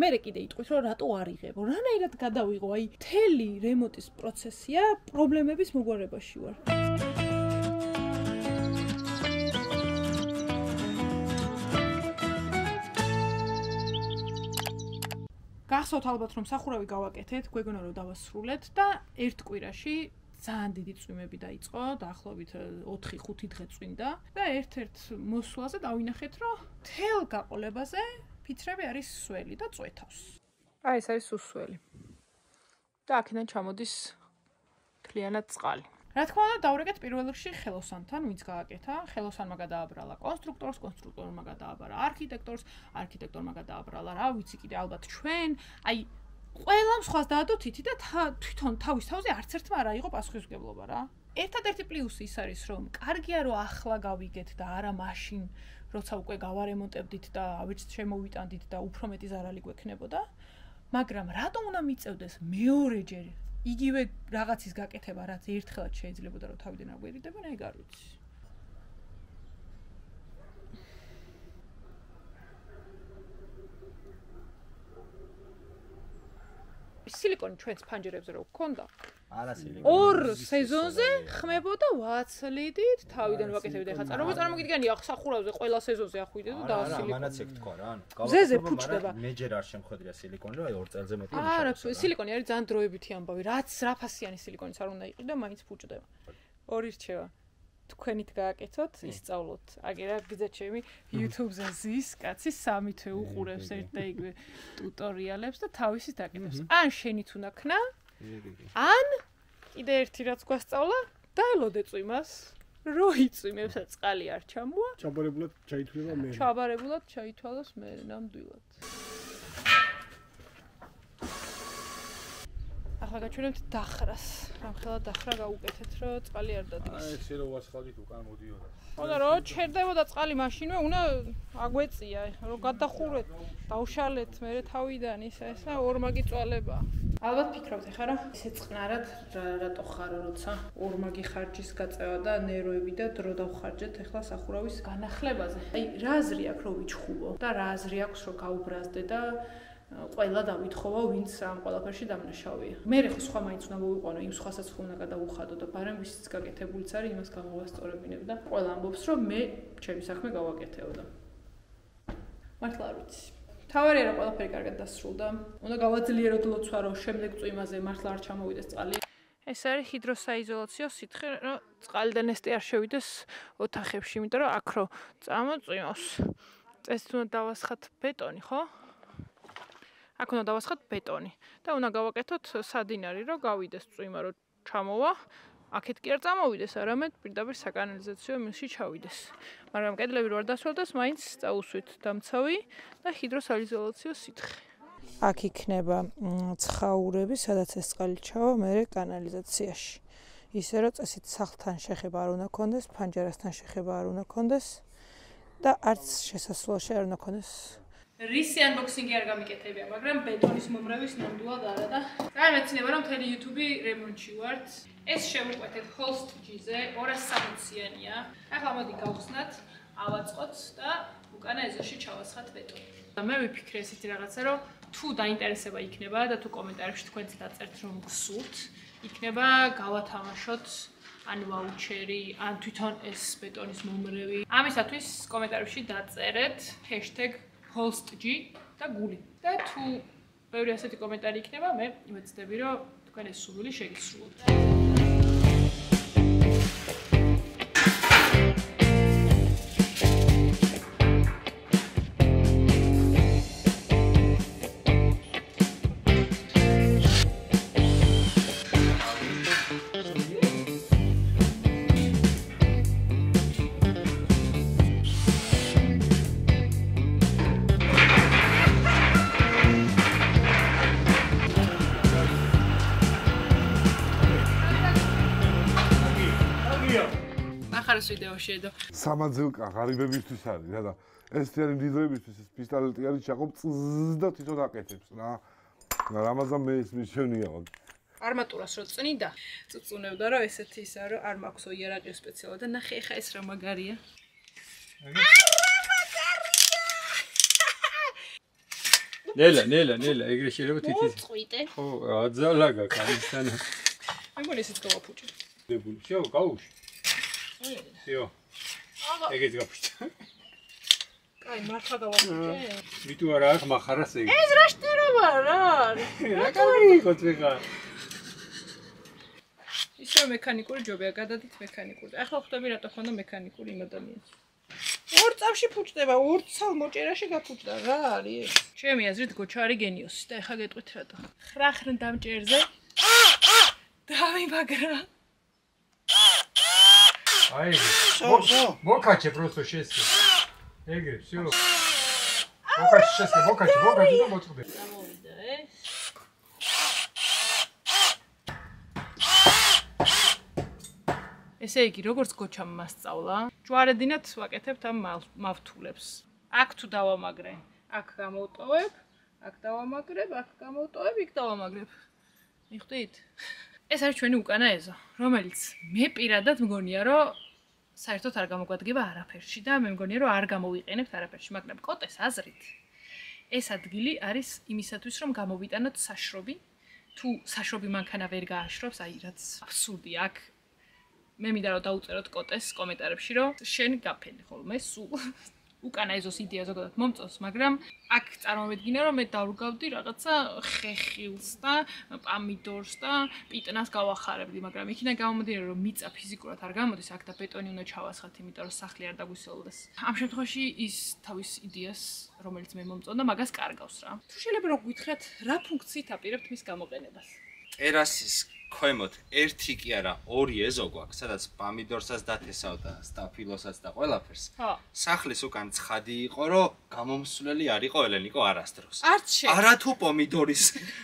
მერე კიდე იტყვის რომ რატო არ იღებო რანაირად გადავიღო აი მთელი რემონტის პროცესია პრობლემების მოგვარებაში ვარ გახსოვთ ალბათ რომ სახურავი გავაკეთეთ გვეგონა რომ დავასრულეთ და ერთ კვირაში ძალიან დიდი წვიმები დაიწყო დაახლოებით 4-5 დღე წვიმდა და ერთ-ერთ მოსვლაზე დავინახეთ რომ თელ გაყოლებაზე ფიცრები არის სველი და წვეთავს აი ეს არის სუსველი და აქედან ჩამოდის თლიანად წყალი რა თქმა უნდა დავრეკეთ პირველ რიგში ხელოსანთან ვინც გააკეთა ხელოსანმა გადააბრალა კონსტრუქტორმა გადააბრალა არქიტექტორმა გადააბრალა რა ვიცი კიდე ალბათ ჩვენ აი ყველამ სხვას დაადო თითი და თვითონ თავის თავზე არც ერთმა არ აიღო პასუხისმგებლობა რა ერთადერთი პლუსი ის არის რომ კარგია რომ ახლა გავიგეთ და არა მაშინ როცა უკვე გავარემონტებდით და ავიც შემოვიტანდით და უფრო მეტი ზარალი გვექნებოდა მაგრამ რატომ უნდა მიწევდეს მეორეჯერ იგივე რაღაცის გაკეთება რაც ერთხელაც შეიძლებოდა რომ თავიდან აგვერიდებენ ეგ არ ვიცი სილიკონი ჩვენს ფანჯერებზე რო გქონდა არა სილიკონი ორ სეზონზე ხმებოდა ვაცლიდით თავიდან ვაკეთებდი ახლა წარმოგიდგენია სახურავზე ყველა სეზონზე ახვიდე და სილიკონი არა მანაც ეგ თქვა რა ზეზე ფუჭდება მეჯერ არ შემხედრია სილიკონი რა 2 წელზე მეტი არა სილიკონი არის ძალიან დროებითი ამბავი რაც რაფასიანი სილიკონიც არ უნდა იყიდო მაინც ფუჭდება ორი რჩევა თქვენით გააკეთოთ ისწავლოთ აგერა გიძათ ჩემი YouTube-ზე ზის კაცი 3 თვე უყურებს ერთ და იგივე ტუტორიალებს და თავისით აკეთებს ან შენით უნდა ქნა ან კიდე ერთი რაც გვასწავლა დაელოდე წვიმას რო იწვიმებს და წყალი არ ჩამოვა ჩაბარებულად ჩაითვალა მე ჩაბარებულად ჩაითვალოს მე ნამდვილად ახლა გაჩვენებთ დახრას რამხელა დახრა გაუკეთეთ რომ წყალი არ დადგეს აი ესე რომ ვასხალით უკან მოდიოდა უნდა რომ ჩერდებოდა წყალი მაშინვე უნდა აგვეწია რომ გადახურეთ დავშალეთ მე თავიდან ისა ორმაგი წვალება ალბათ ფიქრობთ ახლა რომ ესე წყნარად რატო ხარო როცა ორმაგი ხარჯის გაწევა და ნერვები და დრო დავხარჯეთ ახლა სახურავის განახლებაზე აი რა აზრი აქვს რომ ვიჩხუბო და რა აზრი აქვს რომ გაუბრაზდე და ყველა დავითხოვა ვინც ამ ყველაფერში დამნაშავეა. მე ხო სხვა მაინც უნდა მოვიყვანო, იმ სხვასაც უნდა გადავუხადო და ბარემ ვისიც გაკეთებულიც არის, იმას გამოვასწორებინებ და ყველა ამბობს, რომ მე ჩემი საქმე გავაკეთეოდა. მართლა არ ვიცი. თავარია რომ ყველაფერი კარგად დასრულდა. უნდა გავაძლიეროთ ლოცვა, რომ შემდეგ წვიმაზე მართლა არ ჩამოვიდეს წყალი. ეს არის ჰიდროსაიზოლაციო სითხე, რომ წყალიდან ნესტი არ შევიდეს ოთახებში, იმიტომ რომ აქ რო წამოწვიმოს. ეს უნდა დავასხათ ბეტონი, ხო? აქ უნდა დავასხათ ბეტონი და უნდა გავაკეთოთ სადინარი, რომ გავიდეს წვიმა, რომ ჩამოვა. აქეთ კი არ წამოვიდეს, არამედ პირდაპირ საკანალიზაციო მილში ჩავიდეს. მაგრამ კედლები რო არ დასრულდეს, მაინც წაუსვით დამცავი და ჰიდროსაიზოლაციო სითხე. აქ იქნება ცხაურები, სადაც ეს წყალი ჩავა, მერე კანალიზაციაში. ისე რომ წესით სახლთან შეხება არ უნდა კონდეს, ფანჯარასთან შეხება არ უნდა კონდეს და არც შესასვლელში არ უნდა კონდეს. რისი unboxing-ი არ გამიკეთებია, მაგრამ ბეტონის მომრევის ნამდვილად არა და ძალიან მეცნიება რომ მთელი YouTube რემონტში ვართ. ეს შევუყვეთეთ Holst-G-ზე 260-იანია. ახლა მოდი გავხსნათ, ავაწყოთ და უკანა ეზოში ჩავასხათ ბეტონი. მე ვიფიქრე ესეთი რაღაცა რომ თუ დაინტერესება იქნება და თუ კომენტარებში თქვენც დაწერთ რომ გსურთ, იქნება გავათამაშოთ ან ვაუჩერი, ან თვითონ ეს ბეტონის მომრევი. ამისათვის კომენტარებში დაწერეთ #Holst-G და გული. და თუ ბევრი ასეთი კომენტარი იქნება, მე ვეცდები რომ თქვენ ეს სურვილი შეგისრულოთ. ახარეს ვიდეოში edо. სამაძილკა ღარიბებისთვის არის რა და ესეთი დიდოებისთვის ეს პისტოლეტი არის ჩაყობ და თვითონ აკეთებს რა. რამაზან მე ეს მისიონია მაგ. არმატურას რო წნიდა, წუწუნებდა რომ ესეთი ისა რომ არ მაქვს იარაღი სპეციალურად და ნახე ეხა ეს რა მაგარია. ნელა, ეგრე შეიძლება თითის. მოწყვიტე. ხო, აძალა გაკარისთან. მეგონი ესეც გავაფუჭე. დებული. შო, გაუში. შო. ეგეც გაფუჭე. კაი, მართლა გავაფუჭე. მიტუ არა აქ מחარას ეგ. ეს რა შტერობა რა არის? რა კარი ხოთვეხა. ისე მექანიკური ჯობია, გადადით მექანიკური. ახლა ხვდები რატო ხონდა მექანიკური იმ ადამიანს. ორ წამში ფუჭდება, ორ ცალ მოჭერაში გაფუჭდა, რა არის ეს? ჩემი აზრით გოჩა არის გენიოსი და ეხა გეტყვით რატო. ხრახრ დამჭერზე. დავიმაგრა. აი, მოკაჩე просто შეესე. ეგრე, всё. მოკაჩე შეესე, მოკაჩე და მოწყდე. გამოვიდა ეს. ესე იგი, როგორც გოჩამ მასწავლა, ჯვარედინად ვაკეთებთ ამ მავთულებს. აქ თუ დავამაგრე, აქ გამოვტოვებ, აქ დავამაგრებ, აქ გამოვტოვებ, იქ დავამაგრებ. მიხვდით? ეს არის ჩვენი უკანა ეზო, რომელიც მე პირადად მგონია, რომ საერთოდ არ გამოგვადგება არაფერში და მე მგონია, რომ არ გამოვიყენებთ არაფერში, მაგრამ კოტეს აზრით ეს ადგილი არის იმისათვის, რომ გამოვიტანოთ საშრობი. თუ საშრობი მანქანა ვერ გააშრობს, აი რაც აბსურდი აქ. მე მინდა რომ დაუწეროთ კოტეს კომენტარებში, რომ შენ გაფენე ხოლმე სულ უკანა ეზოს იდეა ზოგადად მომწონს, მაგრამ აქ წარმოვედგინე, რომ მე დავრგავდი რაღაცა ხეხილს და პამიდორს და პიტნას გავახარებდი, მაგრამ იქიდან გამომდინარე, რომ მიწა ფიზიკურად არ გამოდის, აქ და ბეტონი უნდა ჩავასხათ, იმიტომ რომ სახლი არ დაგვისოლდეს. ამ შემთხვევაში ის თავის იდეას, რომელიც მე მომწონდა, მაგას კარგავს რა. თუ შეიძლება რომ გითხრათ, რა ფუნქციით აპირებთ მის გამოყენებას? ტერასის ქვემოთ ერთი კი არა, ორი ეზო გვაქვს, სადაც პამიდორსაც დათესავ და სტაფილოსაც და ყველაფერს. ხო. სახლის უკან ცხადი იყო, რომ გამომსვლელი არ იყო ელენიკო არასდროს. არც შე. არა თუ პომიდორის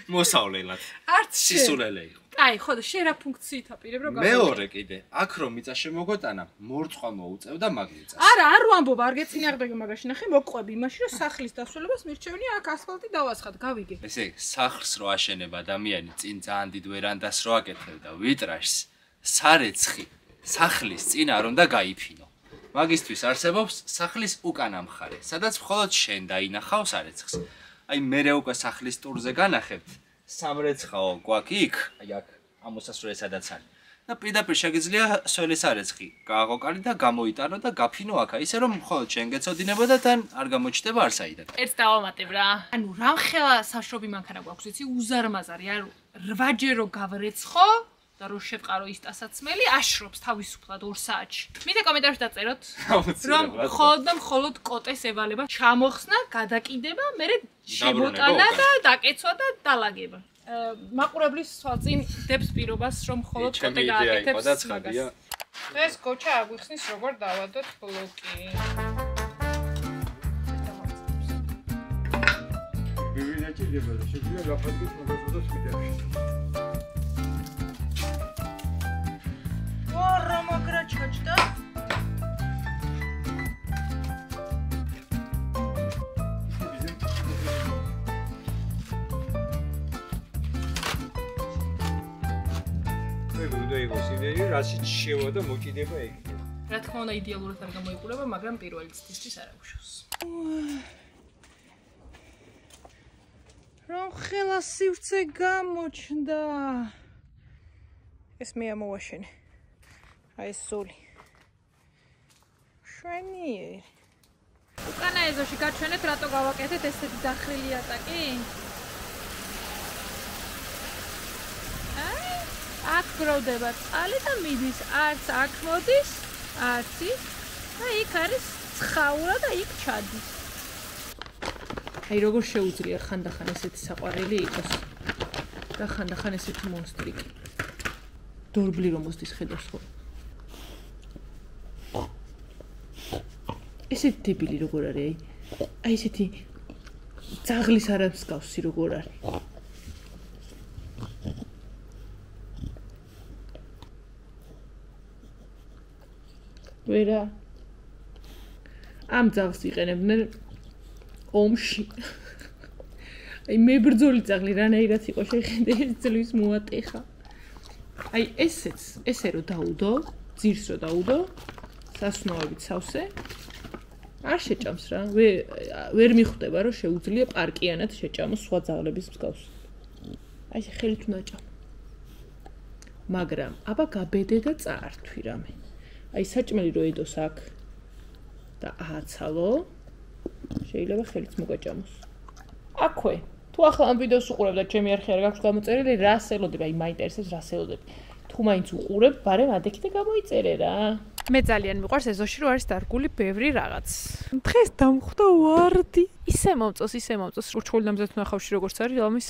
მოსავლელად. არც შე. სისულელე იყო. აი, ხო და შენ რა ფუნქციით აპირებ რომ მეორე კიდე, აქ რომ მიწა შემოგოტანა, მორწყვა მოუწევ და მაგმიწას. არა, არ ვამბობ, არ გეწინააღმდეგე მაგაში ნახე, მოყვები იმაში, რომ სახლის დასრულებას მირჩევნია აქ ასფალტი დავასხათ, გავიგე. ესე იგი, სახლს რო აშენებ ადამიანი, წინ ძალიან დიდ ვერანდას რო აკეთებ და ვიტრაჟს, სარეცხი სახლის წინ არ უნდა გაიფინო. მაგისთვის არსებობს სახლის უკანა მხარე, სადაც მხოლოდ შენ დაინახავ სარეცხს. აი, მერე უკვე სახლის ტურზე განახებთ. სამრეცხაო გვაქვს იქ, აი აქ ამოსასვლელი სადაც არის. და პირდაპირ შეგიძლია სველის არეცხი გააღოკალი და გამოიტანო და გაფინო აქა, ისე რომ მხოლოდ შენ გეცოდინება და თან არ გამოჩნდება არსაიდან. ერთს დავამატებ რა. ანუ რამხელა საშრობი მანქანა გვაქვს, იცი, უზარმაზარი, ანუ 8 ჯერო გავრეცხო და რო შევყარო ის ტასაცმელი, აშრობს თავისუფლად 2 საათში. მინდა კომენტარებში დაწეროთ, რომ მხოლოდ კოტეს ევალება ჩამოხსნა, გადაკიდება, მერე შემოტანა და დაკეცვა და დალაგება. მაყურებლის სვალწინ დებს პირობას, რომ მხოლოდ კოტე გააკეთებს მაგას. ეს გოჩა აგვიხსნის, როგორ დავადოთ ბლოკი. ვინაჭირდება და შეგვიძლია გაფართოს მოგეწოდოს ვიდეოში. რა მაგრა ჩაჭდა? უნდა იყოს იმერი, რასაც შევა და მოჭიდება ეგ. რა თქმა უნდა იდეალურად არ გამოიყურება, მაგრამ პირველი ცდისთვის არ აღუშავს. რომ ხელა სივრცე გამოჩნდა. ეს მე ამოვაშენე. აი ეს ზოლი. შვენიერი. უკანა ეზოში გაჩვენეთ, რატო გავაკეთეთ ესეთი დახრილი ატაკი? აქ გროვდება წყალი და მიდის, არც აქ მოდის, არც იქ და იქ არის ცხაურა და იქ ჩადის. აი როგორ შეუძლია ხანდახან ესეთი საყვარელი იყოს და ხანდახან ესეთი მონსტრიკი. დორბლი რომ მოსდის ხედავს ხო? ესეთი დებილი როგორ არის, აი ესეთი ძაღლის არ მსგავსი როგორ არის. ვერა ამ ძაღლს იყენებდნენ ომში. აი მებრძოლი ძაღლი რანაირად იყო შეხედე ეს ძლივს მოატეხა. აი ესეც, ესე რომ დაუდო, ძირს რომ დაუდო, სასუნოებით სავსე არ შეჭამს რა. ვერ მიხვდება რომ შეუძლია პარკიანად შეჭამოს სხვა ძაღლების მსგავს. აი ეს ხელით უნდა ჭამ. მაგრამ აბა გაბედე და წაართვი რამე. აი საჭმელი რო ედოს აქ და ააცალო. შეიძლება ხელით მოგაჭამოს. აქვე. თუ ახლა ამ ვიდეოს უყურებ და ჩემი არხი არ გაქვს გამოწერილი, რას ელოდებ? აი მაინტერესებს რას ელოდებ. თუ მაინც უყურებ, ბარემ ადექი და გამოიწერე რა. მე ძალიან მიყვარს ეზოში რომ არის დარგული ბევრი რაღაც. დღეს დამხვდა ვარდი. ისე მომწოს. ურჩხული დამზადეთ ნახავში როგორც არის, ამის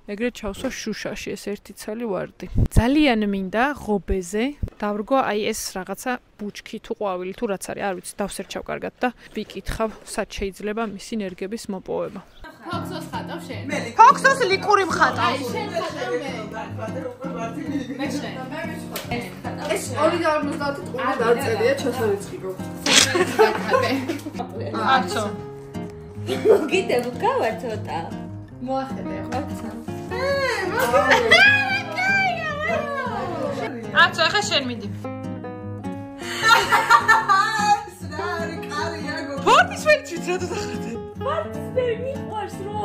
ეგრეთ ჩავსვა შუშაში ეს ერთი ცალი ვარდი. ძალიან მინდა ღობეზე დავრგო აი ეს რაღაცა ბუჩქი თუ ყვავილი თუ რაც არის, არ ვიცი, დავსერჩავ კარგად და ვიკითხავ, სად შეიძლება მისი ენერგების მოპოვება. ფოქსოს ხატავ შენ. ფოქსოს ლიკური მხატავ. აი შენ ხატავ მე. მე შენ. ეს 2.50 ტყუილე დაწერია ჩასარიცხი გო. აცო. გიდე ვკავა ცოტა. მოახედე ხო? აცო ახლა შენ მიდი. ფორტის ვერჩიც რა დახატე? ფორტის ვერ მიყვარს რა.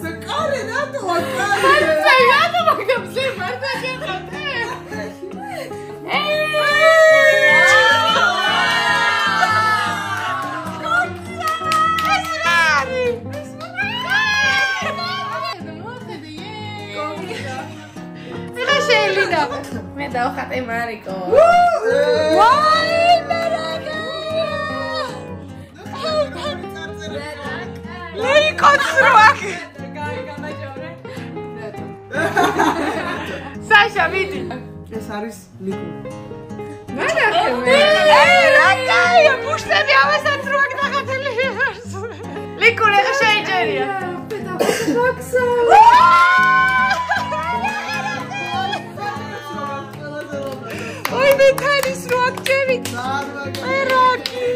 საკარე რატო აკარე? აი რატო მაგამ ზე მართა შეხატე? მე დავხატე მარიკო. ვაი მერაგა! ლეიკოც როაკ. გაი გამაჯავრე. საშა მიდი. ეს არის ლიკუ. მერაგა. რაკაია ბუშტები ამასაც როაკ დახატელი ვიყავს. ლიკუ რა შეიჯერია? ფოქსო. Ой, მე თანის როაკ ჯევით. მერაკი.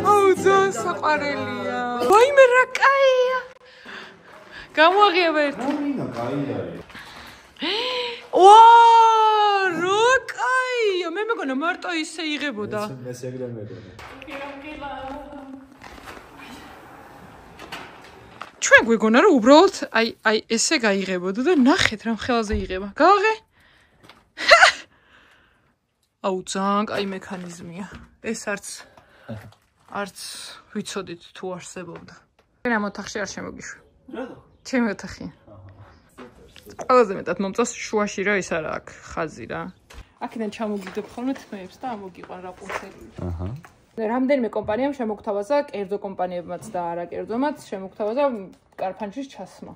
აუ ძალიან საყვარელია. ვაი მე რა კაია. გამოაღიება ერთი. მინდა კაი არის. ვა, რა კაია. მე მეგონა მარტო ისე იღებოდა. მე ეგრე მეგონა. ჩვენ გვეგონა რომ უბრალოდ აი ესე გაიღებოდა და ნახეთ რა ხელაზე იღება. გააღე? აუ ძალიან კაი მექანიზმია. ეს არც ვიცოდით თუ არსებობდა. ჩვენ ამ ოთახში არ შემოგიშვი. რატო? ჩემი ოთახია. ყველაზე მეტად მომწონს შუაში რა ის არა აქ ხაზი რა. აქედან ჩამოგიდებ ხოლმე თმეებს და ამოგიყვან რაპუნცელი. აჰა. რამდენიმე კომპანიამ შემოგთავაზა, კერძო კომპანიებმაც და არა კერძომაც შემოგთავაზა კარფანჩის ჩასმა.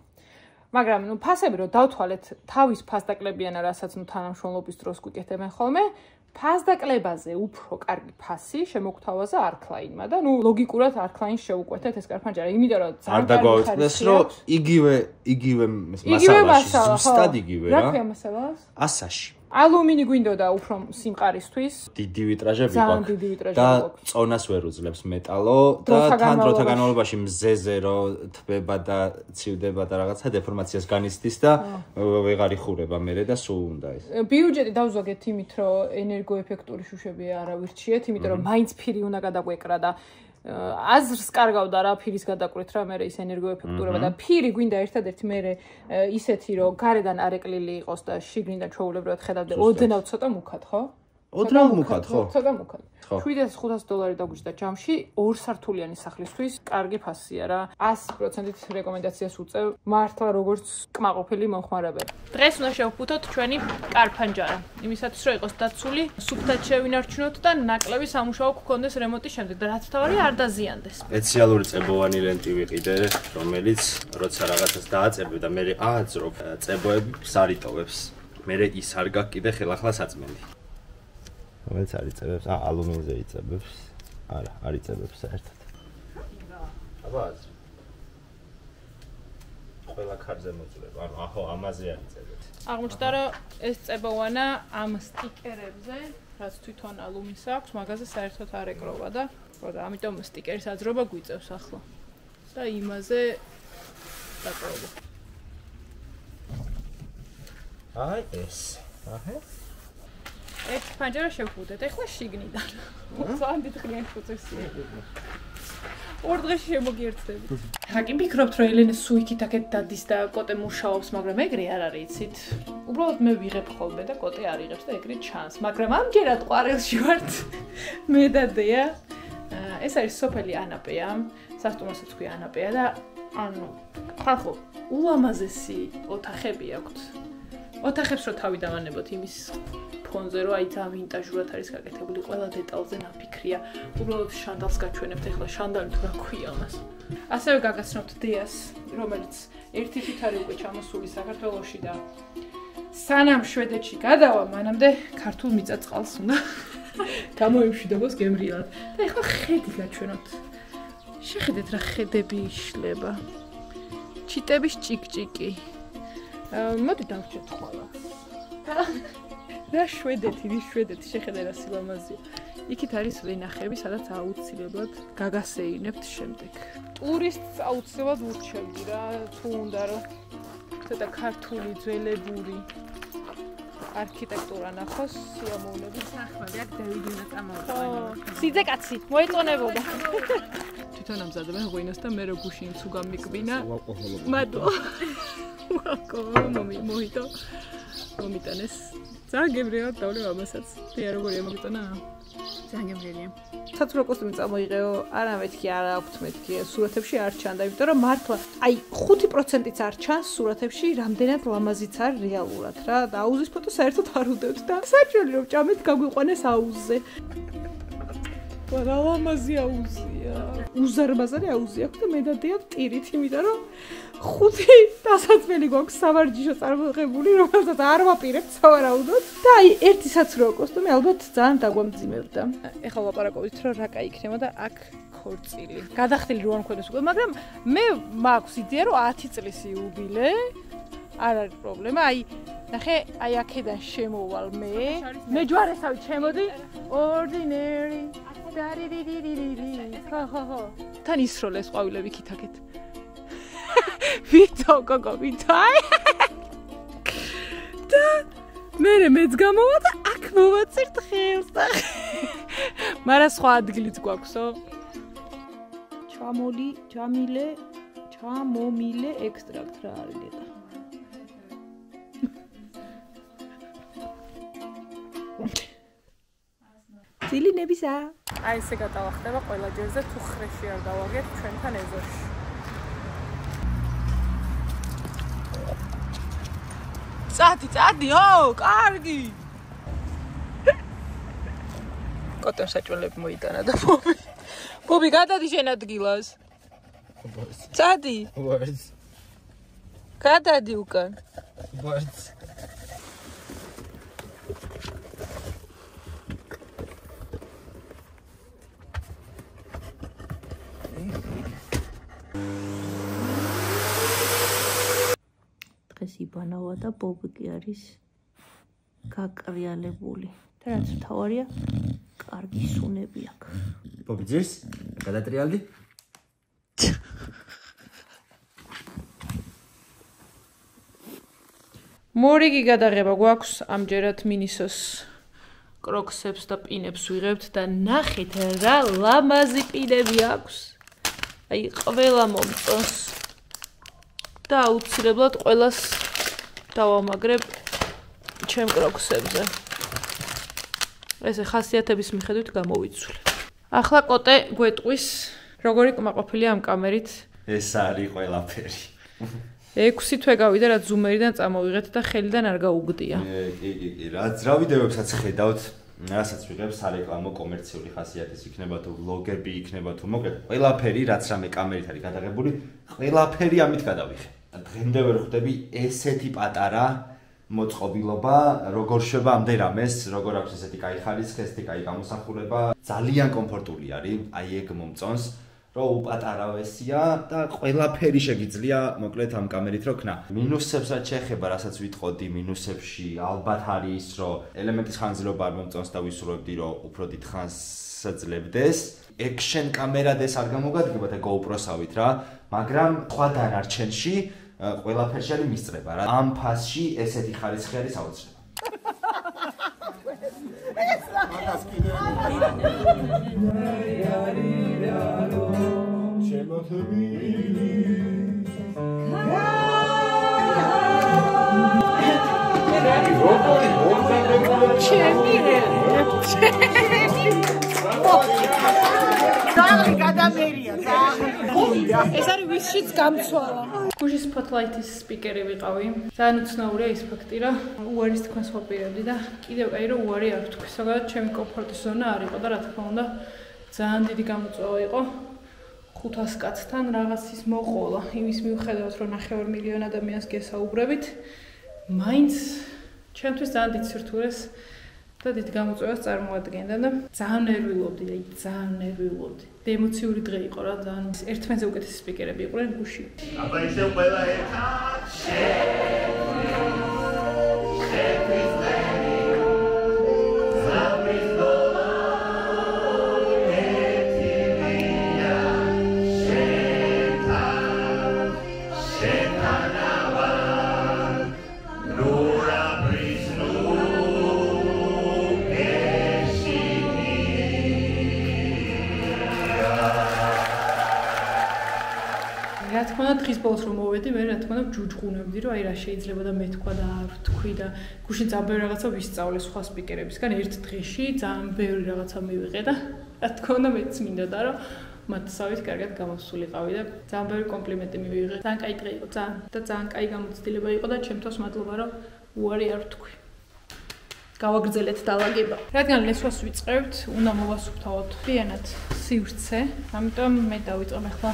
მაგრამ ნუ ფასები რო დავთვალეთ, თავის ფასდაკლებიან რასაც ნუ თანამშრომლობის დროს გვიკეთებენ ხოლმე, ფასდაკლებაზე უფრო კარგი ფასი შემოგთავაზა არქლაინმა და ნუ ლოგიკურად არქლაინს შეუკვეთეთ ეს კარფანჩი, იმიტომ რომ არ დაგვაუწყდეს რომ იგივე მასალაში ზუსტად იგივე რა. რა ქვია მასალას? ასაში. ალუმინი გვინდოდა უფრო სიმყარისთვის. დიდი ვიტრაჟები გვაქვს და წონას ვერ უძლებს მეტალო და თან დროთა განმავლობაში მზეზე რო თბება და ცივდება და რაღაცა დეფორმაციას განიცდის და ვეღარ იხურება მერე და სულ უნდა ეს. ბიუჯეტი დავზოგეთ იმით რომ ენერგოეფექტური შუშები არ ავირჩიეთ, იმიტომ რომ მაინც ფირი უნდა გადაგვეკრა და აზრს კარგავდა რა ფირის გადაკვეთ რა მე ის ენერგოეფექტურობა და ფირი გვინდა ერთადერთი მე ისეთი რომ გარედან არეკლილი იყოს და შიგნიდან ჩვეულებრივად ხედავდე ოდნავ ცოტა მუქად ხო? ოდნავ მუქად ხო? ცოტა მუქად. $7,500 დაგვიჭდა ჯამში 2 სართულიანი სახლისთვის კარგი ფასია რა. 100%-ით რეკომენდაციას უწევ მართლა როგორც კმაყოფილი მომხმარებელი. დღეს უნდა შევფუთოთ ჩვენი კარფანჯარა. იმისათვის რომ იყოს დაცული, სუფთად შევინარჩუნოთ და ნაკლები სამუშაო გქონდეს რემონტის შემდეგ და რაც თავარი არ დაზიანდეს. სპეციალური წებოვანი ლენტი ვიყიდე, რომელიც როცა რაღაცას დააწებებ და მე ააძრობ წებოებს არიტოვებს. მე ის არ გაქვს კიდე ხელახლა საწმენდი. რომელიც არ იწებებს, ალუმინზე იწებებს. არა, არ იწებებს საერთოდ. აბა ყველა ქარზე მოწურება. ანუ ახო ამაზე არ იწებებს. აღმოჩნდა რომ ეს წებოვანა ამ სტიკერებზე, რაც თვითონ ალუმინს აქვს, მაგაზე საერთოდ არ ეკროვა და ამიტომ სტიკერის აძრობა გვიწევს ახლა. და იმაზე დაკროვა. აი ეს. აჰა. ეს ფანჯარა შევხუდეთ, ეხლა შიგნიდან. ძალიან დიდ ხნიან ფუძესია. ორ დღეში შემოგიერთდები. რა კი ფიქრობთ რომ ელენე სუიქით აქეთ დადის და კოტე მუშაობს, მაგრამ ეგრე არ არის, იცით? უბრალოდ მე ვიღებ ხოლმე და კოტე არ იღებს და ეგრე ჩანს, მაგრამ ამჯერად ყვარელში ვართ. მე და დეა. ეს არის სოფელი ანაპეა, სასტუმროსაც ქვია ანაპეა და ანუ ხალხო ულამაზესი ოთახები აქვთ. ოთახებს რო თავი დავანებოთ იმის ფონზე რომ აი ძალიან ვინტაჟურად არის გაკეთებული, ყველა დეტალზე ნაფიქრია. უბრალოდ შანდალს გაჩვენებთ, ეხლა შანდალი თუ რა ქვია ამას. ასევე გაგაცნობთ დეას, რომელიც ერთი თვით არის უკვე ჩამოსული საქართველოში და სანამ შვედეთში გადავა, მანამდე ქართულ მიწა-წყალს უნდა გამოიმშვიდობოს გემრიელად. და ეხლა ხედი გაჩვენოთ. შეხედეთ რა ხედები იშლება. ჩიტების ჭიკჭიკი. მოდი დავჭერთ ხოლმე. რა შვედეთი, შვედეთი შეხედე რა სილამაზეა. იქით არის ვენახები, სადაც აუცილებლად გაგასეირნებთ შემდეგ. ტურისტს აუცილებლად ურჩევდი რა, თუ უნდა რომ ცოტა ქართული ძველებური არქიტექტურა ნახოს, სიამოვნებით. ახლა აქ დავიდინა წამოვიწყო. სიძე კაცი, მოეწონებოდა. თვითონ ამზადებენ ღვინოს და მე რო გუშინ თუ გამიკვინა. მადლობა. მოიტო. მომიტანეს. ძალიან გემრიელად დავლევ ამასაც. დია როგორია მოგიტანა? ძალიან გემრიელია. საცურაო კოსტუმი წამოიღეო, არა მეთქი, არა აქვთ მეთქი, სურათებში არ ჩანდა, იმიტომ რომ მართლა, აი 5%-იც არ ჩანს სურათებში, რამდენად ლამაზიც არის რეალურად რა. და აუზის ფოტო საერთოდ არ უდევთ და საჭირო რომ ჭამეთ გაგვიყვანეს აუზზე. რა ლამაზი აუზია. უზარმაზარი აუზი აქვს და მე და დია ტირით, იმიტომ რომ 5 დასაწყელი გვაქვს სავარჯიშო წარმოღებული, რომელსაც არ ვაპირებთ სავარაუდოდ. და აი ერთი საცურაო კოსტუმი ალბათ ძალიან დაგვამძიმებდა. ეხლა ვაპარაკობთ რომ რა კაი იქნება და აქ ქორწილი. გადახდილი რო არ მქონდეს უკვე, მაგრამ მე მაქვს იდეა რომ 10 წლის იუბილე. არ არის პრობლემა. აი ნახე, აი აქედან შემოვალ მე. მე ჯვარესავით შემოდი. Ordinary. ხო. თან ისროლეს ყვავილები ქითაკეთ. ვიტო გოგო ვიტო და მეც გამოვა და აქ მოვაწერთ ხელს და მარა სხვა ადგილიც გვაქვსო ჩამომილე ექსტრაქტ რა არის დედა ძილინებისა აი ესე გადავახტება ყველა ჯერზე თუ ხრეში არ დავაგეთ ჩვენთან ეზოში წადი, კარგი. კოტემ საჭველები მოიტანა და ბობი გადადი შენ ადგილას. წადი. გადადი უკან. დღეს იბანავა და ბობი კი არის გაკრიალებული. და რაც მთავარია, კარგი სუნები აქვს. ბობი ძირს, გადატრიალდი? მორიგი გადაღება გვაქვს, ამჯერად მინისოს კროქსებს და პინებს ვიღებთ და ნახეთ რა ლამაზი პინები აქვს. აი ყველა მომწონს. და აუცილებლად ყველას დავამაგრებ ჩემ კროქსებზე. ესე ხასიათების მიხედვით გამოვიცვლე. ახლა კოტე გვეტყვის, როგორი კმაყოფილია ამ კამერით. ეს არის ყველაფერი. 6 თვე გავიდა რა ზუმერიდან წამოვიღეთ და ხელიდან არ გაუგდია. კი, რა ვიდეოებსაც ხედავთ, რასაც ვიღებ სარეკლამო კომერციული ხასიათის იქნება თუ ვლოგები იქნება თუ მოკლედ ყველაფერი რაც რამე კამერით არის გადაღებული, ყველაფერი ამით გადავიღე. დღემდე ვერ ხვდები ესეთი პატარა მოწყობილობა, როგორ შვება ამდე რამეს, როგორ აქვს ესეთი კაი ხარისხი, ესეთი კაი გამოსახულება, ძალიან კომფორტული არის, აი ეგ მომწონს, რომ უპატარავესია და ყველაფერი შეგიძლია მოკლედ ამ კამერით რო ქნა. მინუსებს რაც შეეხება, რასაც ვიტყოდი მინუსებში, ალბათ არის, რომ ელემენტის ხანგრძლივობა არ მომწონს და ვისურვებდი, რომ უფრო დიდ ხანს ძლევდეს. Action კამერადეს არ გამოგადგებათ GoPro-სავით რა, მაგრამ სხვა დანარჩენში ყველაფერში არის მისწრება რა. ამ ფასში ესეთი ხარისხი არის აუცილებელი. ძაღლი გადამერია, ძაღლი. ეს არის ვისშიც გამცვალა. გუშინ Spotlight-ის სპიკერი ვიყავი. ძალიან უცნაურია ის ფაქტი, რომ უარის თქვენს ვაპირებდი და კიდევ აი რომ უარი არ ვთქვი. ზოგადად ჩემი კომფორტის ზონა არ იყო და რა თქმა უნდა ძალიან დიდი გამოწვევა იყო. 500 კაცთან რაღაც ის მოყოლა. იმის მიუხედავად რომ 9 მილიონი ადამიანს გესაუბრებით, მაინც ჩემთვის ძალიან დიდ სირთულეს და დიდ გამოწვევას წარმოადგენდა და ძალიან ნერვიულობდი, ძალიან ნერვიულობდი. ემოციური დღე იყო რა, ძალიან ერთმანეთზე უკეთესი სპიკერები იყვნენ გუშინ. აბა ისე ყველა ერთად რა თქმა უნდა დღის ბოლოს რომ მოვედი, მე რა თქმა უნდა ჯუჯღუნებდი, რომ აი რა შეიძლება და მეთქვა და არ ვთქვი და გუშინ ძალიან ბევრი რაღაცა ვისწავლე სხვა სპიკერებისგან ერთ დღეში, ძალიან ბევრი რაღაცა მივიღე და რა თქმა უნდა მეც მინდოდა რომ მათსავით კარგად გამოსულიყავი და ძალიან ბევრი კომპლიმენტი მივიღე. ძალიან კაი დღე იყო, ძალიან კაი გამოცდილება იყო და ჩემთვის მადლობა რომ უარი არ ვთქვი. გავაგრძელეთ დაალაგება. რადგან ლესვას ვიწყებთ, უნდა მოვასუფთავოთ ფიანად სივრცე, ამიტომ მე დავიწყებ ახლა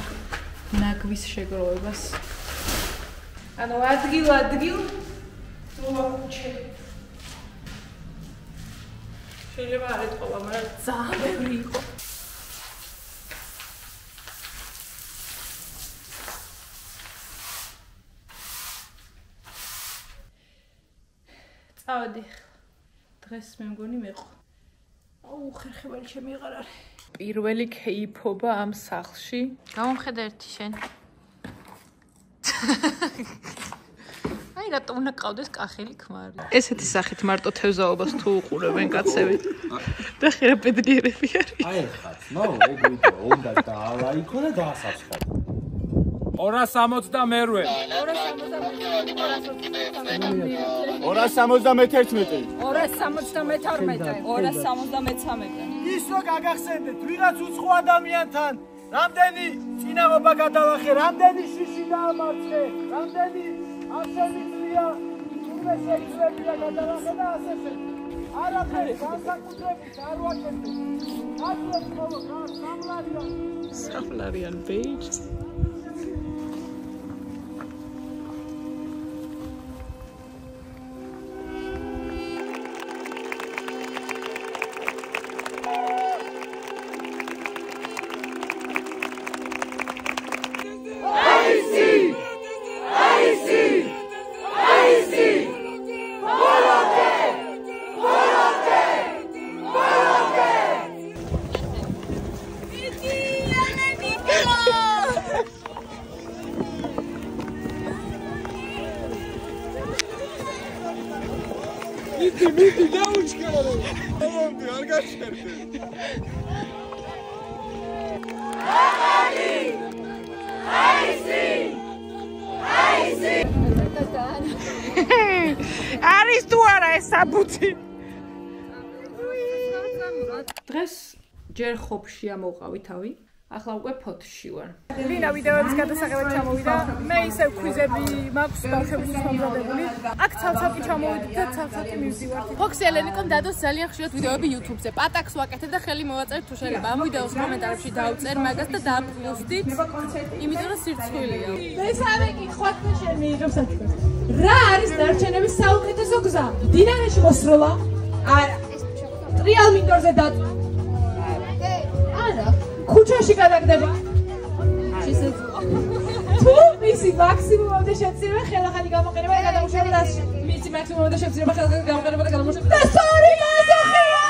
ნაგვის შეგროვებას. ანუ ადგილ მოვაკუჩე. შეიძლება არ ეთყობა, მაგრამ ძალიან ბევრი იყო. წავედი. დღეს მე მგონი მეყო. აუ, ხერხემალი ჩემი აღარ არის. პირველი კეიფობა ამ სახლში. გამომხედა ერთი შენ. აი რატომ უნდა ყავდეს კახელი ქმარი. ესეთი სახით მარტო თევზაობას თუ უყურებენ კაცები. და ხერა პედრიერები არის. აი ხაც, ნო, ეგრე უნდა დაალაიქო და დაასაფსხო. 262. 271. ის რო გაგახსენდეთ, ვიღაც უცხო ადამიანთან რამდენი წინაღობა გადავახე, რამდენი შიში დაამარცხე, რამდენი ასემიძლია თურმე შეიძლება გადავახე და ასეზე. არაფერი განსაკუთრებით არ ვაკეთებ. ახლოს ხოლო სამლარიან ბეიჯს. მიდი დაუჩქარო. მომდი არ გაშერდე. არის თუ არა ეს საბუთი? დღეს ჯერ ხოფში ამოვყავი თავი. ახლა უკვე ფოთში ვარ. ვინა ვიდეოების გადასაღებად ჩამოვიდა. მე ისევ კვიზები მაქვს ბავშვებისთვის მომზადებული. აქ ცალ-ცალკე ჩამოვიდით და ცალ-ცალკე მივდივართ. ფოქსი ელენიკომ დადოს ძალიან ხშირად ვიდეოები YouTube-ზე. პატაკს ვაკეთებ და ხელი მოვაწერთ თუ შეიძლება ამ ვიდეოს კომენტარებში დავწერ მაგას და დააპლუსდით. იმიტომ რომ სირცხვილია. მესამე კითხვა შენ მიიღებ საქმეს. რა არის დარჩენების საუკეთესო გზა? დინარეში მოსროლა? არა. ტრიალ მინდორზე დაწვა? არა. ქუჩაში გადაგდება. თუ მისი მაქსიმუმამდე შეცდირება ხელახალი გამოყენება და გადამუშავება და მისი მაქსიმუმამდე შეცდირება ხელახალი გამოყენება და გადამუშავება და სორი გასახია.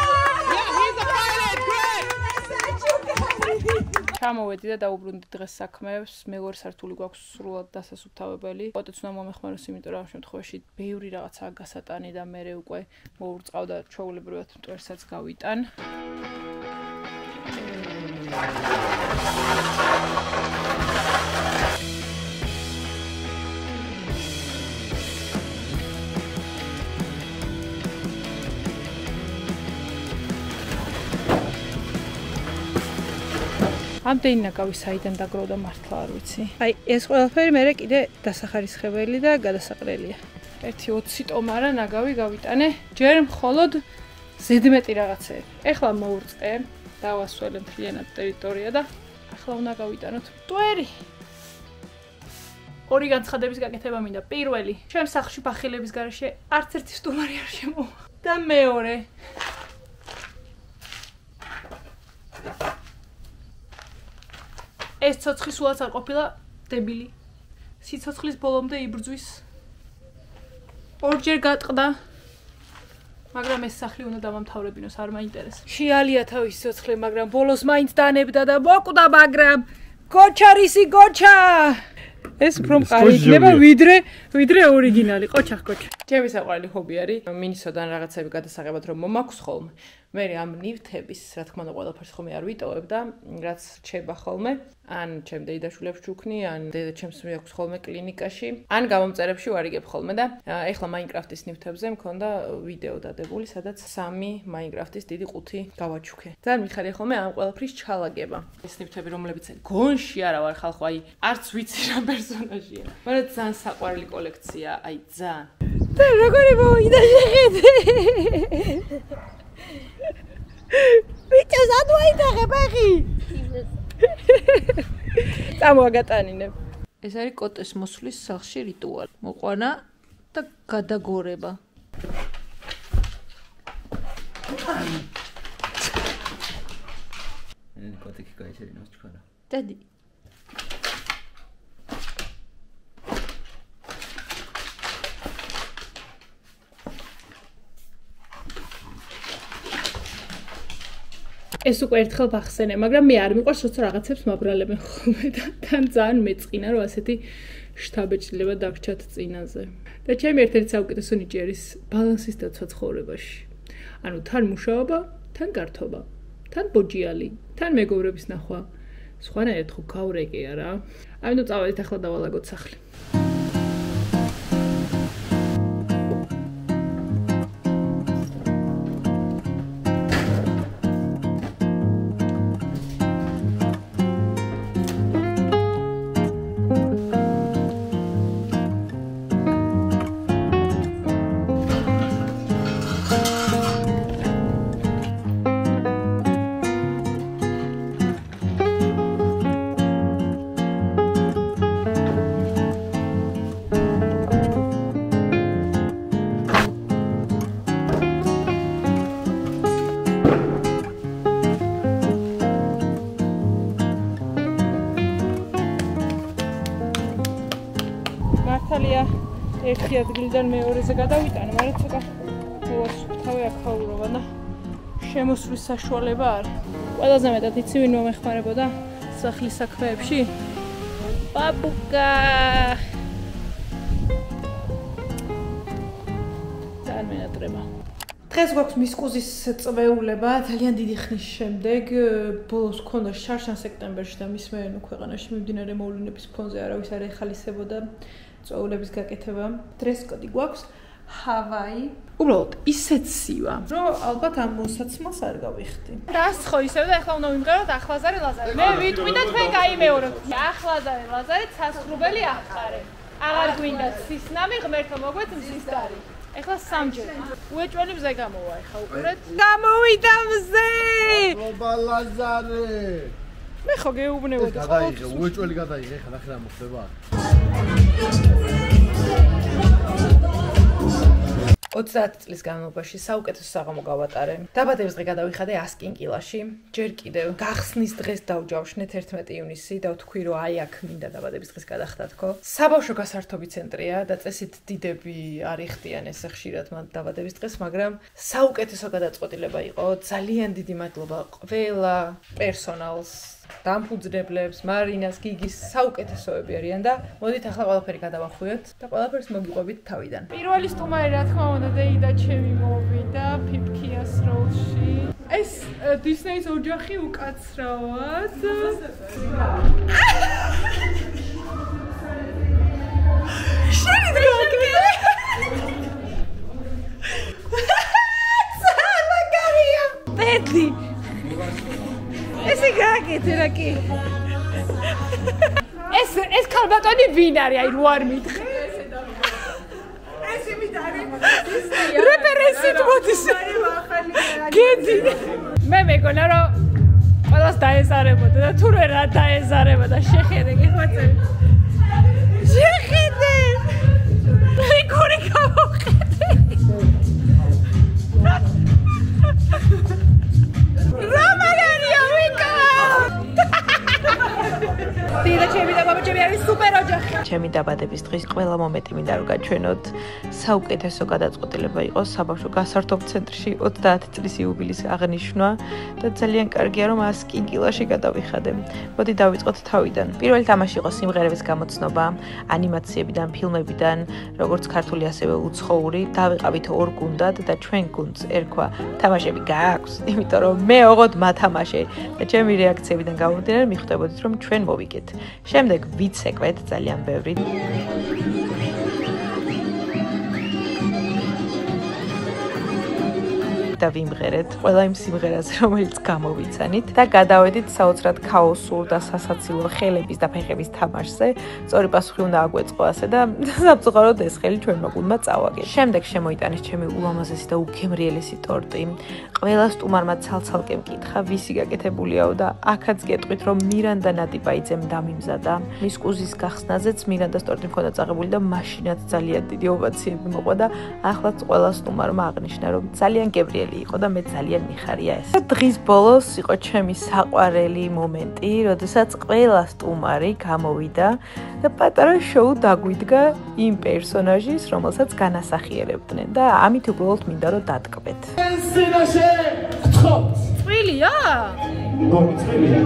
ჩამოვედი და დაუბრუნდი დღეს საქმეს. მე-2 სართული გვაქვს სრულად დასასუფთავებელი. პოტეც უნდა მომეხმაროს, იმიტომ რომ ამ შემთხვევაში ბევრი რაღაცაა გასატანი და მე უკვე მოურწყავ და ჩვეულებრივად მტვერსაც გავიტან. ამდენი ნაგავი საიდან დაგროვდა მართლა არ ვიცი. აი ეს ყველაფერი მე კიდე დასახარისხებელი და გადასაყრელია. 1-20 ტომარა ნაგავი გავიტანე, ჯერ მხოლოდ ზედმეტი რაღაცეები. ეხლა მოურწყე, დავასვენე მთლიანად ტერიტორია და ახლა უნდა გავიტანოთ მტვერი. ორი განცხადების გაკეთება მინდა. პირველი, ჩემ სახლში ბახილების გარეშე არც ერთი სტუმარი არ შემოვა. და მეორე, ეს ცოცხი სულაც არ ყოფილა დებილი. სიცოცხლის ბოლომდე იბრძვის. ორჯერ გატყდა. მაგრამ ეს სახლი უნდა დამამთავრებინოს, არ მაინტერესებს. შეალია თავის სიცოცხლე, მაგრამ ბოლოს მაინც დანებდა და მოკვდა, მაგრამ გოჩა რისი გოჩა! ეს უფრო მყარი იქნება ვიდრე ორიგინალი. ყოჩახ გოჩა. ჩემი საყვარელი ჰობი არის მინისოდან რაღაცები გადასაღებად რომ მომაქვს ხოლმე. მე ამ ნივთების, რა თქმა უნდა, ყველაფერს ხომ არ ვიტოვებ და რაც რჩება ხოლმე, ან ჩემ დედაშვილებს ჩუქნი, ან დედაჩემს მიაქვს ხოლმე კლინიკაში, ან გამომწერებში ვარიგებ ხოლმე და ეხლა Minecraft-ის ნივთებზე მქონდა ვიდეო დადებული, სადაც 3 Minecraft-ის დიდი ყუთი გავაჩუქე. ძალიან მიხარია ხოლმე ამ ყველაფრის ჩალაგება. ეს ნივთები, რომლებიც გონში არა ვარ ხალხო, აი არც ვიცი რა პერსონაჟია. მაგრამ ძალიან საყვარელი კოლექცია, აი ძალიან. და როგორი მოვიდა შეხედე. Bitte, sag weiter, Rebecca! წამოაგატანინებ. ეს არის კოტეს მოსვლის სახლში რიტუალი. მოყვანა და გადაგორება. ნენ კოტიკი გაიჩერინოს ჩქარა. დადი. ეს უკვე ერთხელ ვახსენე, მაგრამ მე არ მიყვარს როცა რაღაცებს მაბრალებენ ხოლმე და თან ძალიან მეწყინა რომ ასეთი შთაბეჭდილება დაგჭათ წინაზე. და ჩემი ერთ-ერთი საუკეთესო ნიჭი არის ბალანსის დაცვა ცხოვრებაში. ანუ თან მუშაობა, თან გართობა, თან ბოჯიალი, თან მეგობრების ნახვა. სხვანაირად ხო გავრეკია რა. ამიტომ წავედით ახლა დავალაგოთ სახლი. ერთი ადგილიდან მეორეზე გადავიტანე, მაგრამ ცოტა მოვასუფთავე აქაურობა და შემოსვლის საშუალება არის. ყველაზე მეტად იცი ვინ მომეხმარებოდა სახლის საქმეებში? ბაბუკა. ძალიან მენატრება. დღეს გვაქვს მისკუზის წვეულება, ძალიან დიდი ხნის შემდეგ, ბოლოს ქონდა შარშან სექტემბერში და მის მეენო ქვეყანაში მიმდინარე მოვლენების ფონზე არავის არ ეხალისებოდა წვეულების გაკეთება. დრესკოდი გვაქვს ჰავაი. უბრალოდ ისეთ სივა, რომ ალბათ ამ მოსაცმელს არ გავიხდი. დასხო ისევ და ახლა უნდა ვიმღეროთ ახლაზარე ლაზარე. მე ვიტყვი და თქვენ გაიმეოროთ. ახლაზარე ლაზარე ცასრუბელი ახყარე. აღარ გვინდა სისნამი, ღმერთო მოგვეთ მზისდარი. ეხლა სამჯერ. უეჭველი მზე გამოვა, ეხლა უყურეთ. გამოვიდა მზე! აბა ლაზარე. მე ხო გეუბნებოდი. გადაიღე, უეჭველი გადაიღე, ეხლა ნახე რა მოხდება. 30 წლის განმავლობაში საუკეთესო საღამო გავატარე. დაბადების დღე გადავიხადე ასკინკილაში. ჯერ კიდევ გახსნის დღეს დავჯავშნეთ 11 ივნისი და ვთქვი რომ აი აქ მინდა დაბადების დღეს გადახდა თქო. საბავშვო გასართობი ცენტრია და წესით დიდები არ იხდიან ესე ხშირად მან დაბადების დღეს, მაგრამ საუკეთესო გადაწყვეტილება იყო. ძალიან დიდი მადლობა ყველა პერსონალს, დამფუძნებლებს, მარინას, გიგის საუკეთესოები არიან და მოდით ახლა ყველაფერი გადავახვიოთ და ყველაფერს მოგიყვებით თავიდან. პირველი სტუმარი რა თქმა უნდა დეიდა ჩემი მოვიდა ფიფქიას როლში. ეს დისნეის ოჯახი უკაცრავად. შენი დროგია. სალაგარია. პეტი. ესე გაკეთე რა კი მწონი ვინ არის? აი, რო არ მითხრე. ეს იმით არის. რეფერენსით მოდის. გედი. მე მეგონა რომ ყველას დაეზარებოდა და თუ რა დაეზარებოდა შეხედე გიხმაწები. შეხედე. რიკური გავხედე. რამალარია ვიკა. დიდა ჩემი და ბაბა ჩემი არის სუპერ ოჯახი. ჩემი დაბადების დღის ყველა მომენტი მინდა რომ გაჩვენოთ. საუკეთესო გადაწყვეტილება იყო საბავშვო გასართობ ცენტრში 30 წლის იუბილის აღნიშვნა და ძალიან კარგია რომ 100 კილოში გადავიხადე. მოდი დავიწყოთ თავიდან. პირველი თამაში იყო სიმღერების გამოცნობა, ანიმაციებიდან, ფილმებიდან, როგორც ქართული ასევე უცხოური. დავიყავით 2 გუნდად და ჩვენ გუნდს ერქვა თამაშები გააქვს, იმიტომ რომ მე ოღონდ მათამაშე და ჩემი რეაქციებიდან გამომდინარე მიხვდებოდით რომ ჩვენ მოვიგეთ. შემდეგ ვიცეკვეთ ძალიან ბევრი და ვიმღერეთ ყველა იმ სიმღერას, რომელიც გამოვიცანით და გადავედით საოცრად ქაოსურ და სასაცილო ხელების და ფეხების თამაშზე. სწორი პასუხი უნდა აგვეწყო ასე და სამწუხაროდ ეს ხელი ჩვენმა გუნდმა წავაგეთ. შემდეგ შემოიტანეს ჩემი ულამაზესი და უგემრიელესი ტორტი. ყველა სტუმარმა ცალ-ცალკე მკითხა, ვისი გაკეთებულიაო და აქაც გეტყვით, რომ მირანდა ნადიბაიძემ დამიმზადა. მის კუზის გახსნაზეც მირანდას ტორტი მქონდა წაღებული და მაშინაც ძალიან დიდი ოვაციები მოყვა და ახლაც ყველა სტუმარმა აღნიშნა, რომ ძალიან გემრიელი იყო და მე ძალიან მიხარია ეს. დღის ბოლოს იყო ჩემი საყვარელი მომენტი, როდესაც ყველა სტუმარი გამოვიდა და პატარა შოუ დაგვიდგა იმ პერსონაჟის, რომელსაც განასახიერებდნენ და ამით უბრალოდ მინდა რომ დატკბეთ. სინაშე გთხოვ. წვილია? გონი წვილია.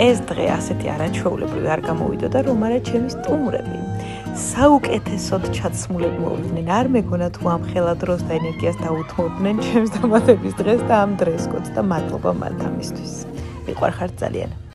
ეს დღე ასეთი არაჩვეულებრივი არ გამოვიდა და რომ არა ჩემი სტუმრები საუკეთესოდ ჩაცმულები მოვიდნენ. არ მეგონა თუ ამ ხელა დროს და ენერგიას დაუთმობდნენ ჩემს დამატების დღეს და ამ დრესკოდს და მადლობა მათ ამისთვის. მიყვარხართ ძალიან.